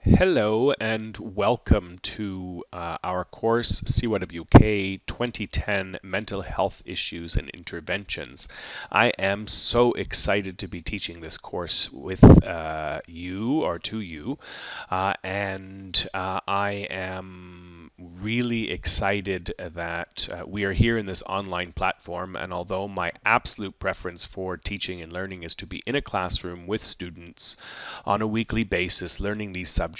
Hello and welcome to our course CYWK 2010 Mental Health Issues and Interventions. I am so excited to be teaching this course with you or to you, and I am really excited that we are here in this online platform. And although my absolute preference for teaching and learning is to be in a classroom with students on a weekly basis learning these subjects,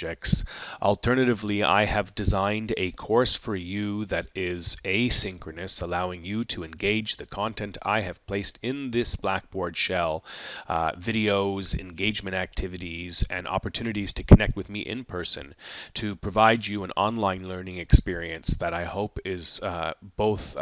alternatively, I have designed a course for you that is asynchronous, allowing you to engage the content I have placed in this Blackboard shell, videos, engagement activities, and opportunities to connect with me in person to provide you an online learning experience that I hope is both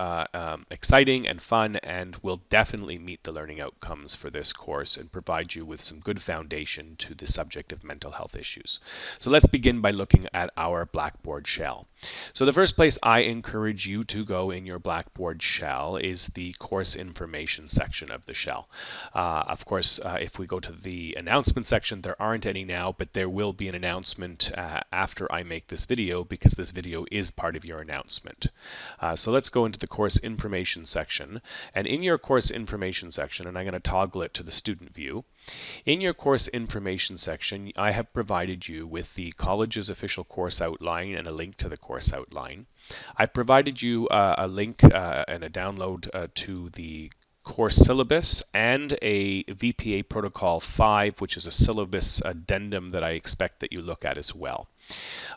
exciting and fun and will definitely meet the learning outcomes for this course and provide you with some good foundation to the subject of mental health issues. So let's begin by looking at our Blackboard shell. So the first place I encourage you to go in your Blackboard shell is the course information section of the shell. Of course, if we go to the announcement section, there aren't any now, but there will be an announcement after I make this video because this video is part of your announcement. So let's go into the course information section. And in your course information section, and I'm going to toggle it to the student view, in your course information section, I have provided you with the college's official course outline and a link to the course outline. I've provided you a link and a download to the course syllabus and a VPA Protocol 5, which is a syllabus addendum that I expect that you look at as well.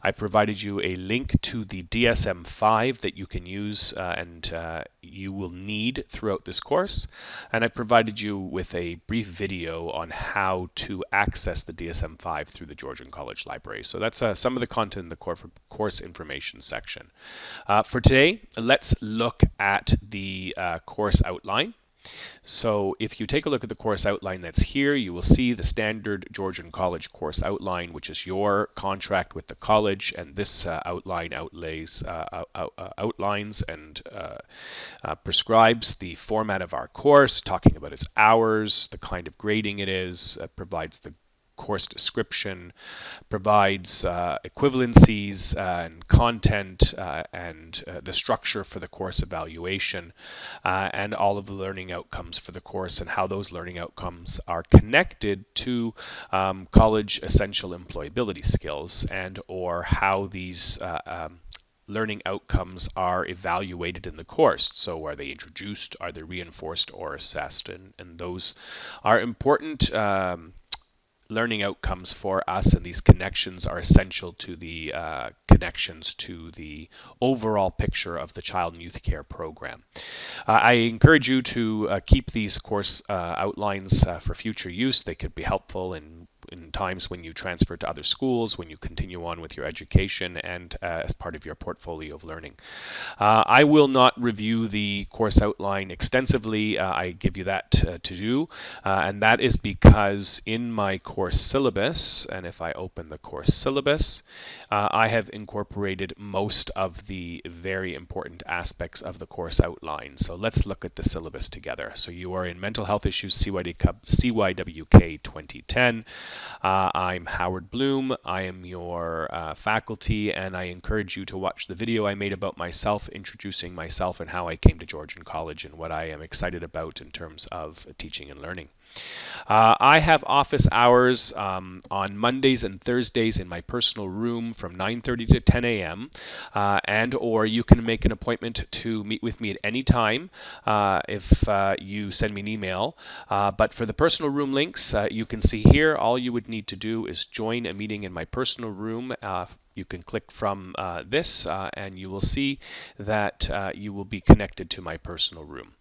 I provided you a link to the DSM-5 that you can use and you will need throughout this course. And I provided you with a brief video on how to access the DSM-5 through the Georgian College Library. So that's some of the content in the course information section. For today, let's look at the course outline. So if you take a look at the course outline that's here, you will see the standard Georgian College course outline, which is your contract with the college, and this outline outlines and prescribes the format of our course, talking about its hours, the kind of grading it is, provides the course description, provides equivalencies and content and the structure for the course evaluation and all of the learning outcomes for the course and how those learning outcomes are connected to college essential employability skills and or how these learning outcomes are evaluated in the course. So are they introduced, are they reinforced or assessed? And those are important learning outcomes for us, and these connections are essential to the connections to the overall picture of the child and youth care program. I encourage you to keep these course outlines for future use. They could be helpful in times when you transfer to other schools, when you continue on with your education, and as part of your portfolio of learning. I will not review the course outline extensively. I give you that to do, and that is because in my course syllabus, and if I open the course syllabus, I have incorporated most of the very important aspects of the course outline. So let's look at the syllabus together. So you are in Mental Health Issues CYWK 2010. I'm Howard Bloom. I am your faculty, and I encourage you to watch the video I made about myself, introducing myself and how I came to Georgian College and what I am excited about in terms of teaching and learning. I have office hours on Mondays and Thursdays in my personal room from 9:30 to 10 a.m. And or you can make an appointment to meet with me at any time if you send me an email. But for the personal room links, you can see here, all you would need to do is join a meeting in my personal room. You can click from this and you will see that you will be connected to my personal room.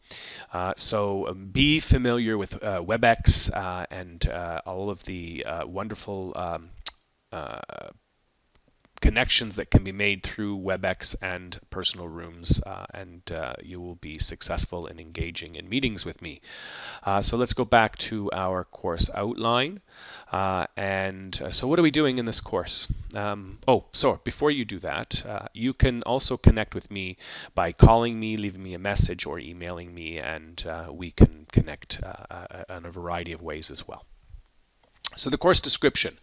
So be familiar with WebEx and all of the wonderful connections that can be made through WebEx and personal rooms, and you will be successful in engaging in meetings with me. So let's go back to our course outline. So what are we doing in this course? So before you do that, you can also connect with me by calling me, leaving me a message, or emailing me, and we can connect in a variety of ways as well. So the course description.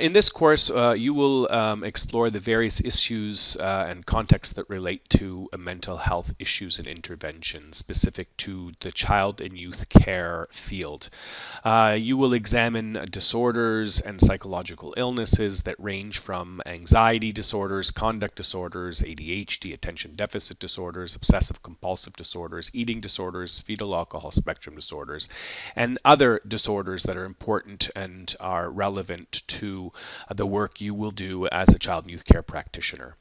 In this course, you will explore the various issues and contexts that relate to mental health issues and interventions specific to the child and youth care field. You will examine disorders and psychological illnesses that range from anxiety disorders, conduct disorders, ADHD, attention deficit disorders, obsessive compulsive disorders, eating disorders, fetal alcohol spectrum disorders, and other disorders that are important and are relevant to the work you will do as a child and youth care practitioner.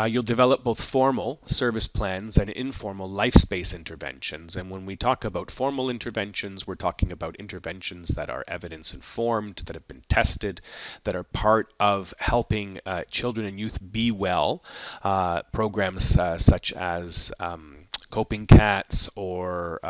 You'll develop both formal service plans and informal life space interventions. And when we talk about formal interventions, we're talking about interventions that are evidence informed, that have been tested, that are part of helping children and youth be well. Programs such as Coping Cats or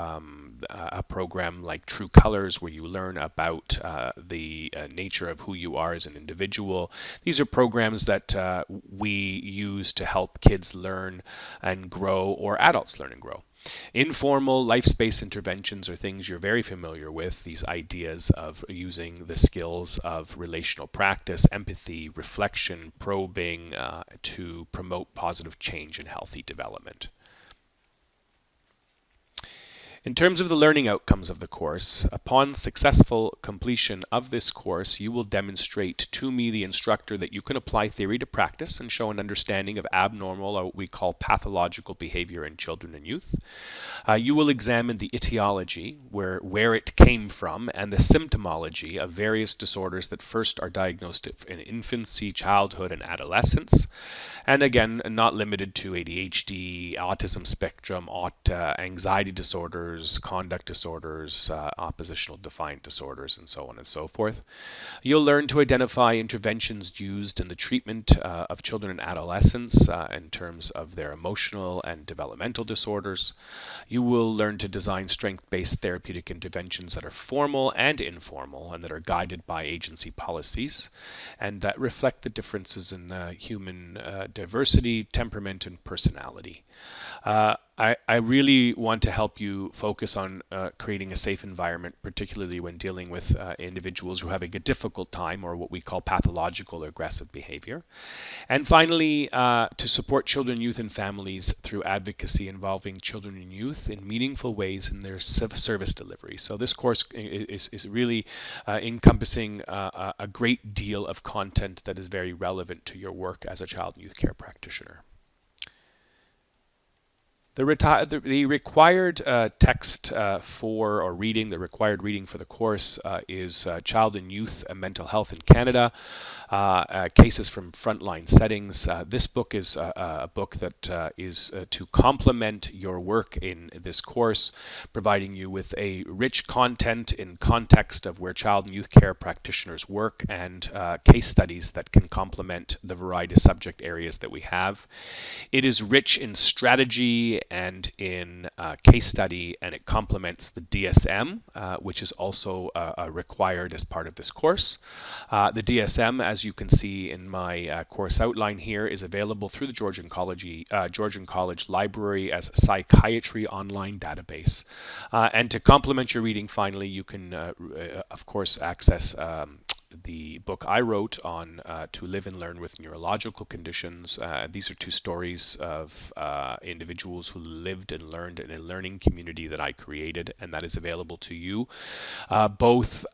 a program like True Colors, where you learn about the nature of who you are as an individual. These are programs that we use to help kids learn and grow, or adults learn and grow. Informal life space interventions are things you're very familiar with, these ideas of using the skills of relational practice, empathy, reflection, probing to promote positive change and healthy development. In terms of the learning outcomes of the course, upon successful completion of this course, you will demonstrate to me, the instructor, that you can apply theory to practice and show an understanding of abnormal, or what we call pathological behavior in children and youth. You will examine the etiology, where it came from, and the symptomology of various disorders that first are diagnosed in infancy, childhood, and adolescence. And again, not limited to ADHD, autism spectrum, anxiety disorders, conduct disorders, oppositional defiant disorders, and so on and so forth. You'll learn to identify interventions used in the treatment of children and adolescents in terms of their emotional and developmental disorders. You will learn to design strength-based therapeutic interventions that are formal and informal and that are guided by agency policies and that reflect the differences in human diversity, temperament, and personality. I really want to help you focus on creating a safe environment, particularly when dealing with individuals who are having a difficult time, or what we call pathological or aggressive behavior. And finally, to support children, youth, and families through advocacy involving children and youth in meaningful ways in their service delivery. So this course is really encompassing a great deal of content that is very relevant to your work as a child and youth care practitioner. The required text for, or reading, the required reading for the course is Child and Youth Mental Health in Canada, Cases from Frontline Settings. This book is a book that is to complement your work in this course, providing you with a rich content in context of where child and youth care practitioners work, and case studies that can complement the variety of subject areas that we have. It is rich in strategy and in case study, and it complements the DSM, which is also required as part of this course. The DSM, as you can see in my course outline here, is available through the Georgian College Library as a psychiatry online database. And to complement your reading, finally, you can, of course, access the book I wrote on To Live and Learn with Neurological Conditions. These are two stories of individuals who lived and learned in a learning community that I created, and that is available to you both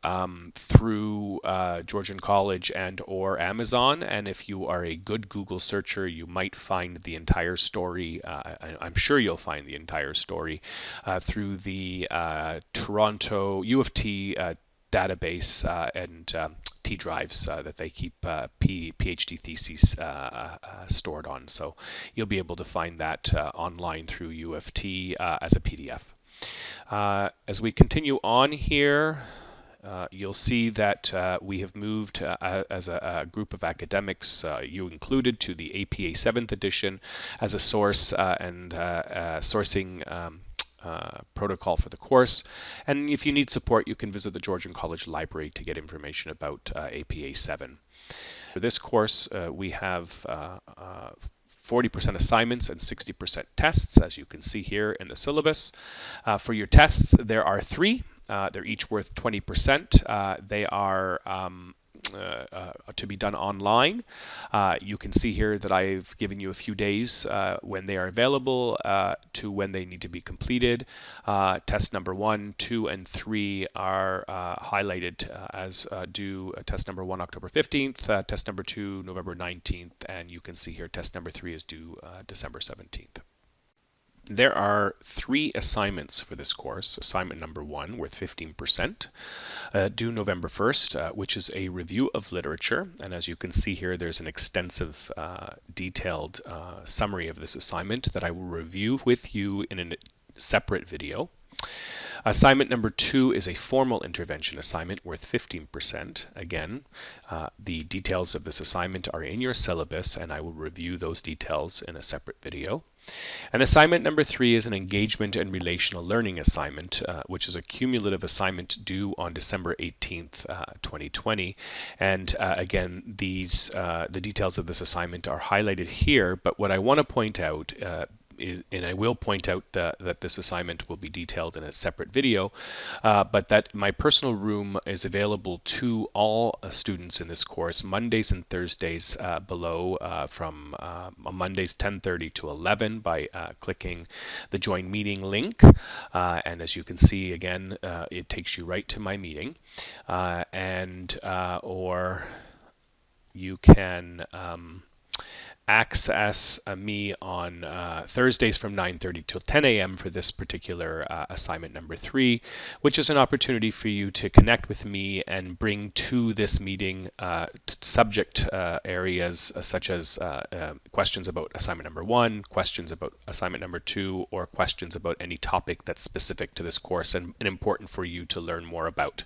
through Georgian College and or Amazon. And if you are a good Google searcher, you might find the entire story. I'm sure you'll find the entire story through the Toronto U of T database and T drives that they keep PhD theses stored on. So you'll be able to find that online through U of T as a PDF. As we continue on here, you'll see that we have moved as a group of academics, you included, to the APA 7th edition as a source and sourcing protocol for the course. And if you need support, you can visit the Georgian College Library to get information about APA 7. For this course, we have 40% assignments and 60% tests, as you can see here in the syllabus. For your tests, there are 3. They're each worth 20%. They are to be done online. You can see here that I've given you a few days when they are available to when they need to be completed. Test number 1, 2, and 3 are highlighted as due test number 1 October 15th, test number 2 November 19th, and you can see here test number 3 is due December 17th. There are 3 assignments for this course. Assignment number 1, worth 15%, due November 1st, which is a review of literature. And as you can see here, there's an extensive, detailed summary of this assignment that I will review with you in a separate video. Assignment number 2 is a formal intervention assignment worth 15%. Again, the details of this assignment are in your syllabus, and I will review those details in a separate video. And assignment number 3 is an engagement and relational learning assignment, which is a cumulative assignment due on December 18th, 2020. And again, the details of this assignment are highlighted here, but what I want to point out and I will point out that this assignment will be detailed in a separate video, but that my personal room is available to all students in this course Mondays and Thursdays below from Mondays 10:30 to 11 by clicking the join meeting link. And as you can see again, it takes you right to my meeting, or you can access me on Thursdays from 9:30 till 10 a.m. for this particular assignment number 3, which is an opportunity for you to connect with me and bring to this meeting subject areas such as questions about assignment number 1, questions about assignment number 2, or questions about any topic that's specific to this course and important for you to learn more about.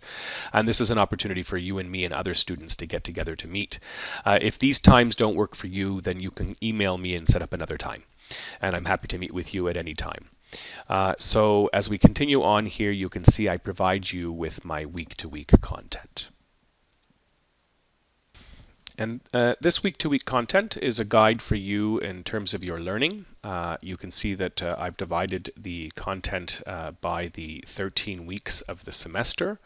And this is an opportunity for you and me and other students to get together to meet. If these times don't work for you, then you can email me and set up another time, and I'm happy to meet with you at any time. So as we continue on here, you can see I provide you with my week-to-week content. And this week-to-week content is a guide for you in terms of your learning. You can see that I've divided the content by the 13 weeks of the semester.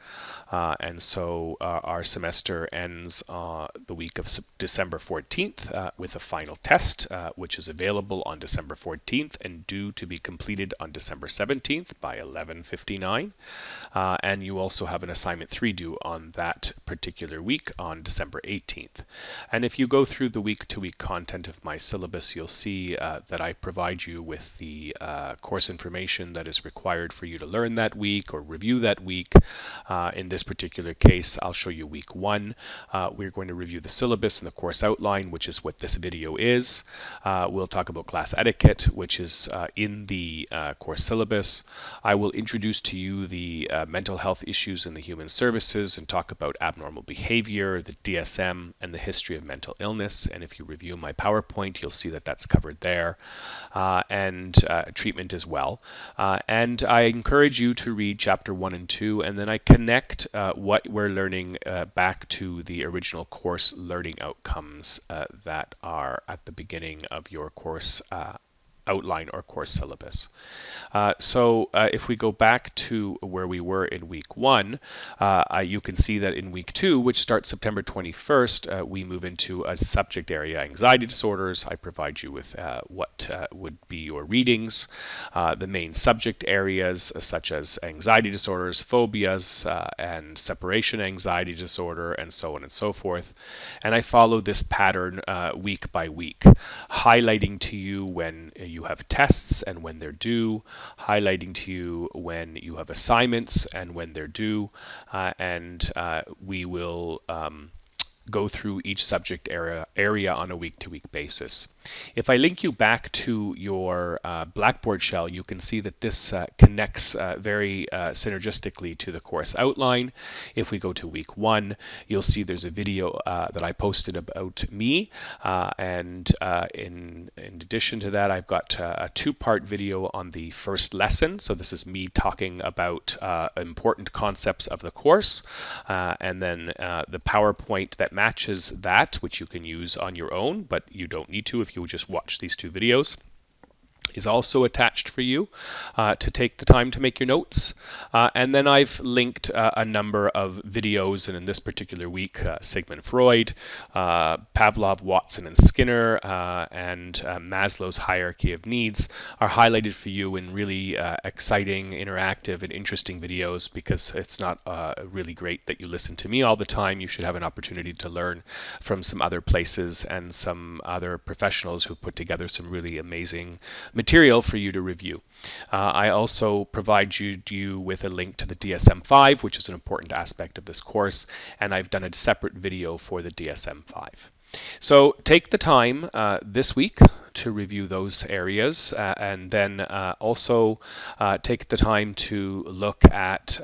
And so our semester ends the week of December 14th with a final test, which is available on December 14th and due to be completed on December 17th by 11:59. And you also have an assignment 3 due on that particular week on December 18th. And if you go through the week-to-week content of my syllabus, you'll see that I provide you with the course information that is required for you to learn that week or review that week. In this particular case, I'll show you week 1. We're going to review the syllabus and the course outline, which is what this video is. We'll talk about class etiquette, which is in the course syllabus. I will introduce to you the mental health issues in the human services and talk about abnormal behavior, the DSM, and the history of mental illness. And if you review my PowerPoint, you'll see that that's covered there, and treatment as well. And I encourage you to read chapter 1 and 2, and then I connect what we're learning back to the original course learning outcomes that are at the beginning of your course outline or course syllabus. So if we go back to where we were in week 1, you can see that in week 2, which starts September 21st, we move into a subject area, anxiety disorders. I provide you with what would be your readings, the main subject areas such as anxiety disorders, phobias, and separation anxiety disorder, and so on and so forth. And I follow this pattern week by week, highlighting to you when you have tests and when they're due, highlighting to you when you have assignments and when they're due, and we will go through each subject area on a week-to-week basis. If I link you back to your Blackboard shell, you can see that this connects very synergistically to the course outline. If we go to week 1, you'll see there's a video that I posted about me, and in addition to that, I've got a 2-part video on the first lesson. So this is me talking about important concepts of the course, and then the PowerPoint that matches that, which you can use on your own, but you don't need to if you just watch these 2 videos. is also attached for you to take the time to make your notes. And then I've linked a number of videos, and in this particular week, Sigmund Freud, Pavlov, Watson, and Skinner, and Maslow's hierarchy of needs are highlighted for you in really exciting, interactive, and interesting videos, because it's not really great that you listen to me all the time. You should have an opportunity to learn from some other places and some other professionals who put together some really amazing material for you to review. I also provide you with a link to the DSM-5, which is an important aspect of this course, and I've done a separate video for the DSM-5. So take the time this week to review those areas, and then also take the time to look at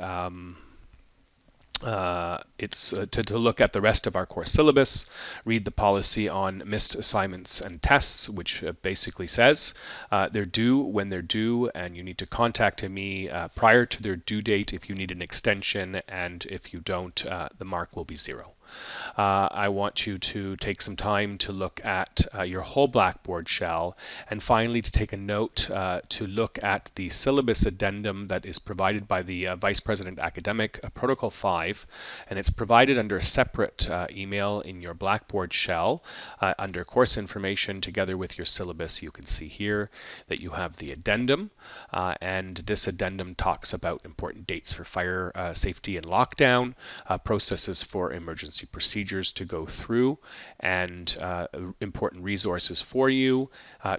to look at the rest of our course syllabus, read the policy on missed assignments and tests, which basically says they're due when they're due, and you need to contact me prior to their due date if you need an extension, and if you don't, the mark will be 0. I want you to take some time to look at your whole Blackboard shell, and finally to take a note to look at the syllabus addendum that is provided by the Vice President Academic, Protocol 5, and it's provided under a separate email in your Blackboard shell under course information together with your syllabus. You can see here that you have the addendum, and this addendum talks about important dates for fire safety and lockdown, processes for emergency procedures to go through, and important resources for you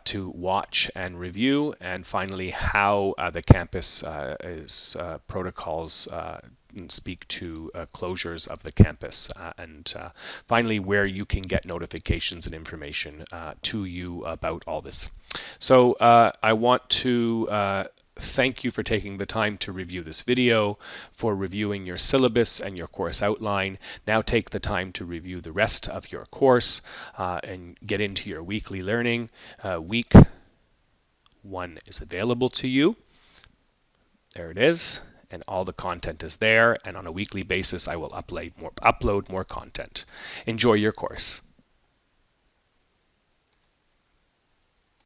to watch and review, and finally how the campus protocols speak to closures of the campus, and finally where you can get notifications and information to you about all this. So I want to thank you for taking the time to review this video, for reviewing your syllabus and your course outline. Now take the time to review the rest of your course and get into your weekly learning. Week 1 is available to you. There it is, and all the content is there, and on a weekly basis I will upload more content. Enjoy your course.